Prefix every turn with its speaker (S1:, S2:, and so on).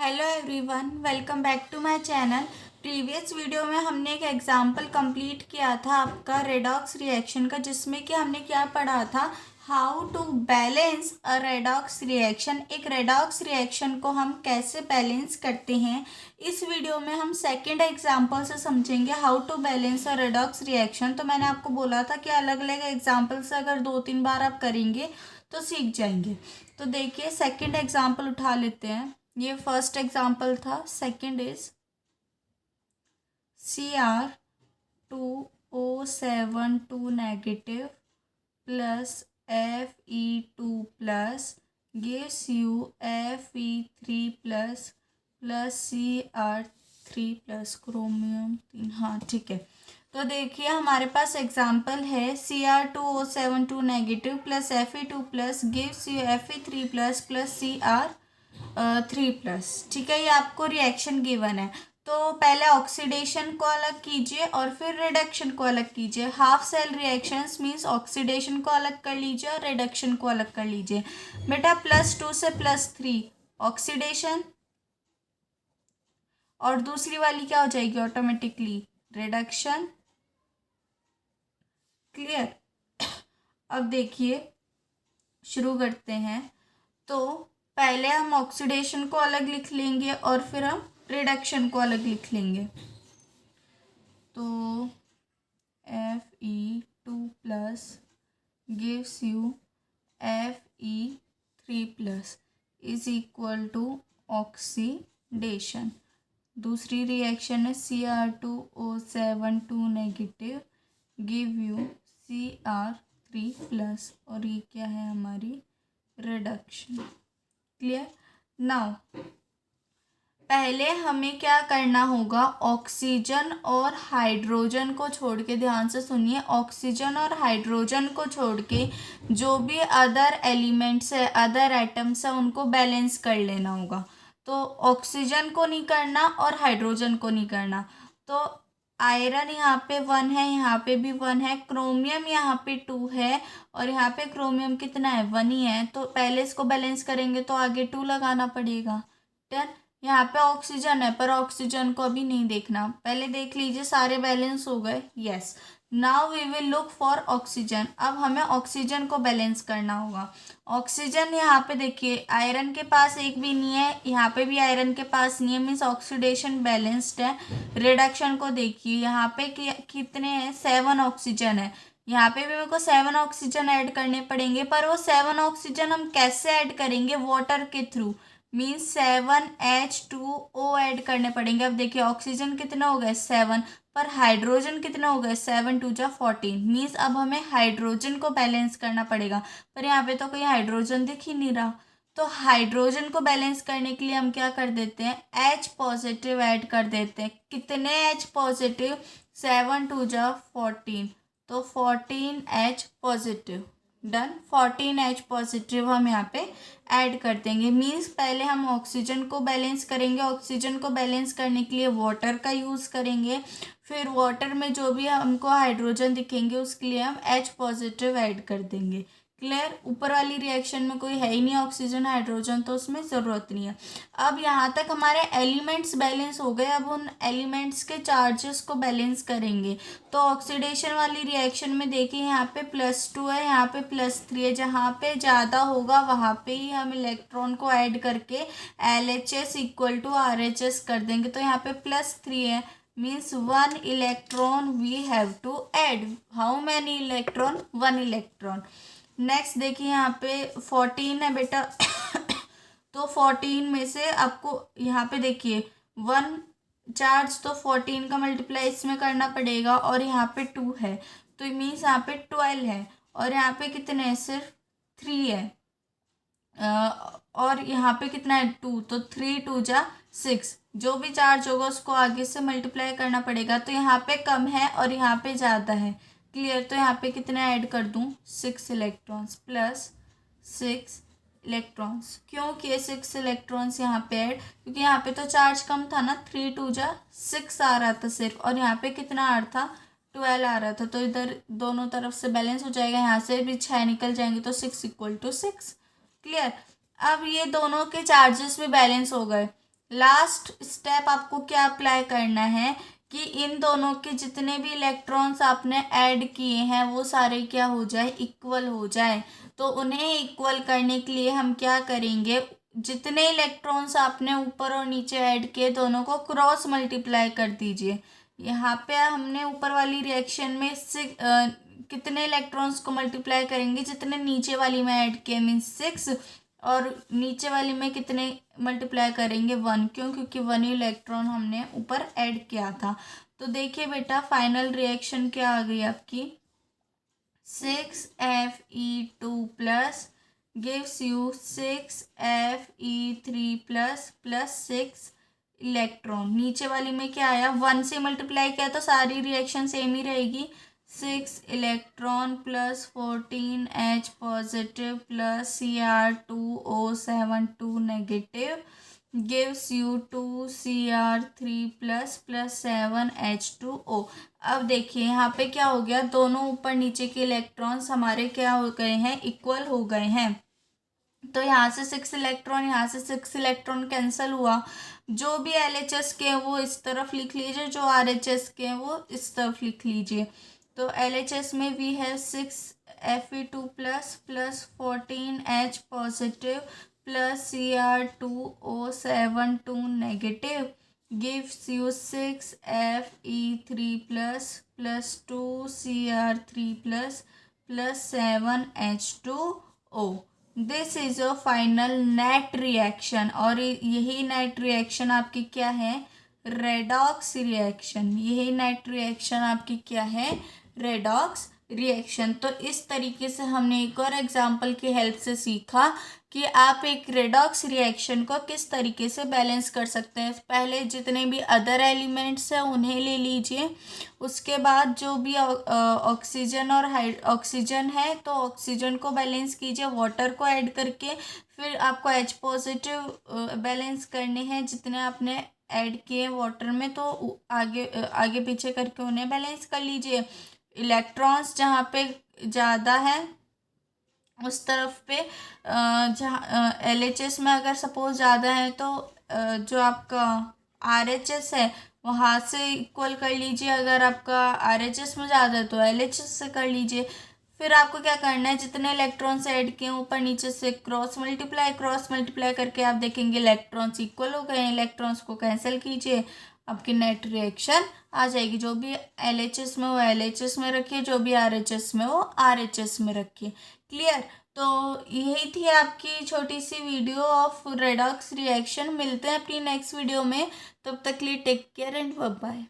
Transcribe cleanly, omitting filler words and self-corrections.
S1: Hello everyone, welcome back to my channel. Previous video में हमने एक एग्जांपल कंप्लीट किया था आपका रेडॉक्स रिएक्शन का, जिसमें कि हमने क्या पढ़ा था, how to balance a redox reaction. एक रेडॉक्स रिएक्शन को हम कैसे बैलेंस करते हैं। इस वीडियो में हम सेकंड एग्जांपल से समझेंगे how to balance a redox reaction. तो मैंने आपको बोला था कि अलग अलग एग्जाम्पल से अगर 2-3 बार आप करेंगे तो सीख जाएंगे। तो देखिए सेकंड एग्जाम्पल उठा लेते हैं। ये फर्स्ट एग्जाम्पल था, second is Cr2O7 2 negative plus Fe2 plus gives you Fe3 plus Cr3 plus chromium 3। हाँ ठीक है। तो देखिए हमारे पास एग्जाम्पल है Cr2O7 2 negative plus Fe2 plus gives you Fe3 plus Cr3 plus. ठीक है, ये आपको रिएक्शन गिवन है। तो पहले ऑक्सीडेशन को अलग कीजिए और फिर रिडक्शन को अलग कीजिए। Half cell reactions means oxidation को अलग कर लीजिए और रिडक्शन को अलग कर लीजिए। बेटा +2 से +3 ऑक्सीडेशन और दूसरी वाली क्या हो जाएगी, ऑटोमेटिकली रिडक्शन। क्लियर। अब देखिए शुरू करते हैं। तो पहले हम ऑक्सीडेशन को अलग लिख लेंगे और फिर हम रिडक्शन को अलग लिख लेंगे। तो Fe2 plus gives you Fe3 plus is equal to oxidation. दूसरी रिएक्शन है Cr2O7 2 negative give you Cr3 plus, और ये क्या है हमारी रिडक्शन। क्लियर। नाउ पहले हमें क्या करना होगा, ऑक्सीजन और हाइड्रोजन को छोड़ के, ध्यान से सुनिए, ऑक्सीजन और हाइड्रोजन को छोड़ के जो भी अदर एलिमेंट्स है, अदर एटम्स है, उनको बैलेंस कर लेना होगा। तो ऑक्सीजन को नहीं करना और हाइड्रोजन को नहीं करना। तो आयरन यहाँ पे 1 है, यहाँ पे भी 1 है, क्रोमियम यहाँ पे 2 है और यहाँ पे क्रोमियम कितना है, 1 ही है। तो पहले इसको बैलेंस करेंगे तो आगे 2 लगाना पड़ेगा। डन। यहाँ पे ऑक्सीजन है पर ऑक्सीजन को अभी नहीं देखना, पहले देख लीजिए सारे बैलेंस हो गए। Yes, now we will look for oxygen. अब हमें ऑक्सीजन को बैलेंस करना होगा। ऑक्सीजन यहाँ पे देखिए आयरन के पास एक भी नहीं है, यहाँ पे भी आयरन के पास नहीं है, मीन्स ऑक्सीडेशन बैलेंस्ड है। रिडक्शन को देखिए यहाँ पे कितने हैं, 7 ऑक्सीजन है। यहाँ पे भी मेरे को 7 ऑक्सीजन ऐड करने पड़ेंगे, पर वो 7 ऑक्सीजन हम कैसे ऐड करेंगे, वाटर के थ्रू, मीन्स 7H2O ऐड करने पड़ेंगे। अब देखिए ऑक्सीजन कितना हो गए 7, पर हाइड्रोजन कितना हो गए 7 2 जा 14, मीन्स अब हमें हाइड्रोजन को बैलेंस करना पड़ेगा। पर यहाँ पे तो कोई हाइड्रोजन दिख ही नहीं रहा। तो हाइड्रोजन को बैलेंस करने के लिए हम क्या कर देते हैं, H पॉजिटिव ऐड कर देते हैं। कितने H पॉजिटिव, 7 2 जा 14, तो 14H positive. Done. 14H positive हम यहाँ पे ऐड कर देंगे। मीन्स पहले हम ऑक्सीजन को बैलेंस करेंगे, ऑक्सीजन को बैलेंस करने के लिए वाटर का यूज़ करेंगे, फिर वाटर में जो भी हमको हाइड्रोजन दिखेंगे उसके लिए हम H पॉजिटिव ऐड कर देंगे। क्लियर। ऊपर वाली रिएक्शन में कोई है ही नहीं ऑक्सीजन हाइड्रोजन, तो उसमें ज़रूरत नहीं है। अब यहाँ तक हमारे एलिमेंट्स बैलेंस हो गए। अब उन एलिमेंट्स के चार्जेस को बैलेंस करेंगे। तो ऑक्सीडेशन वाली रिएक्शन में देखिए यहाँ पे +2 है, यहाँ पे +3 है। जहाँ पे ज़्यादा होगा वहाँ पे ही हम इलेक्ट्रॉन को ऐड करके LHS इक्वल टू RHS कर देंगे। तो यहाँ पे +3 है, means 1 electron we have to add. How many electron, 1 electron. Next देखिए यहाँ पे 14 है बेटा तो 14 में से आपको यहाँ पे देखिए 1 चार्ज, तो 14 का मल्टीप्लाई इसमें करना पड़ेगा, और यहाँ पे 2 है तो मीन्स यहाँ पे 12 है, और यहाँ पे कितने हैं, सिर्फ 3 है। और यहाँ पे कितना है 2, तो 3 2 जा 6। जो भी चार्ज होगा उसको आगे से मल्टीप्लाई करना पड़ेगा। तो यहाँ पे कम है और यहाँ पे ज़्यादा है। क्लियर। तो यहाँ पे कितना ऐड कर दूँ, 6 इलेक्ट्रॉन्स प्लस 6 इलेक्ट्रॉन्स। क्यों किए 6 इलेक्ट्रॉन्स यहाँ पे ऐड, क्योंकि यहाँ पे तो चार्ज कम था ना, 3 2 जा 6 आ रहा था सिर्फ, और यहाँ पे कितना आ रहा था, 12 आ रहा था। तो इधर दोनों तरफ से बैलेंस हो जाएगा, यहाँ से भी 6 निकल जाएंगे तो 6 = 6। क्लियर। अब ये दोनों के चार्जेस भी बैलेंस हो गए। लास्ट स्टेप आपको क्या अप्लाई करना है कि इन दोनों के जितने भी इलेक्ट्रॉन्स आपने ऐड किए हैं वो सारे क्या हो जाए, इक्वल हो जाए। तो उन्हें इक्वल करने के लिए हम क्या करेंगे, जितने इलेक्ट्रॉन्स आपने ऊपर और नीचे ऐड किए दोनों को क्रॉस मल्टीप्लाई कर दीजिए। यहाँ पे हमने ऊपर वाली रिएक्शन में कितने इलेक्ट्रॉन्स को मल्टीप्लाई करेंगे, जितने नीचे वाली में ऐड किए मीन्स 6, और नीचे वाली में कितने मल्टीप्लाई करेंगे 1, क्यों, क्योंकि 1 इलेक्ट्रॉन हमने ऊपर ऐड किया था। तो देखिए बेटा फाइनल रिएक्शन क्या आ गई आपकी, 6Fe2 plus gives you 6Fe3 plus 6 electron. नीचे वाली में क्या आया, 1 से मल्टीप्लाई किया तो सारी रिएक्शन सेम ही रहेगी। 6 electron plus 14H positive plus Cr2O7 2 negative gives you 2Cr3 plus 7H2O। अब देखिए यहाँ पे क्या हो गया, दोनों ऊपर नीचे के इलेक्ट्रॉन्स हमारे क्या हो गए हैं, इक्वल हो गए हैं। तो यहाँ से 6 इलेक्ट्रॉन, यहाँ से 6 इलेक्ट्रॉन कैंसिल हुआ। जो भी LHS के हैं वो इस तरफ लिख लीजिए, जो RHS के हैं वो इस तरफ लिख लीजिए। तो LHS में we have 6Fe2 plus 14H positive plus Cr2O7 2 negative gives you 6Fe3 plus 2Cr3 plus 7H2O। This is a final net reaction, और यही नेट रिएक्शन आपकी क्या है, रेडॉक्स रिएक्शन। यही नेट रिएक्शन आपकी क्या है, रेडॉक्स रिएक्शन। तो इस तरीके से हमने एक और एग्जांपल की हेल्प से सीखा कि आप एक रेडॉक्स रिएक्शन को किस तरीके से बैलेंस कर सकते हैं। पहले जितने भी अदर एलिमेंट्स हैं उन्हें ले लीजिए, उसके बाद जो भी ऑक्सीजन और ऑक्सीजन है तो ऑक्सीजन को बैलेंस कीजिए वाटर को ऐड करके। फिर आपको H पॉजिटिव बैलेंस करने हैं, जितने आपने ऐड किए वाटर में तो आगे आगे पीछे करके उन्हें बैलेंस कर लीजिए। इलेक्ट्रॉन्स जहाँ पे ज़्यादा है उस तरफ पे जहाँ LHS में अगर सपोज ज़्यादा है तो जो आपका RHS है वहाँ से इक्वल कर लीजिए। अगर आपका RHS में ज़्यादा है तो LHS से कर लीजिए। फिर आपको क्या करना है, जितने इलेक्ट्रॉन्स ऐड किए ऊपर नीचे से क्रॉस मल्टीप्लाई करके आप देखेंगे इलेक्ट्रॉन्स इक्वल हो गए हैं। इलेक्ट्रॉन्स को कैंसिल कीजिए, आपकी नेट रिएक्शन आ जाएगी। जो भी LHS में वो LHS में रखिए, जो भी RHS में वो RHS में रखिए। क्लियर। तो यही थी आपकी छोटी सी वीडियो ऑफ रेडॉक्स रिएक्शन। मिलते हैं अपनी नेक्स्ट वीडियो में, तब तक के लिए take care and bye bye.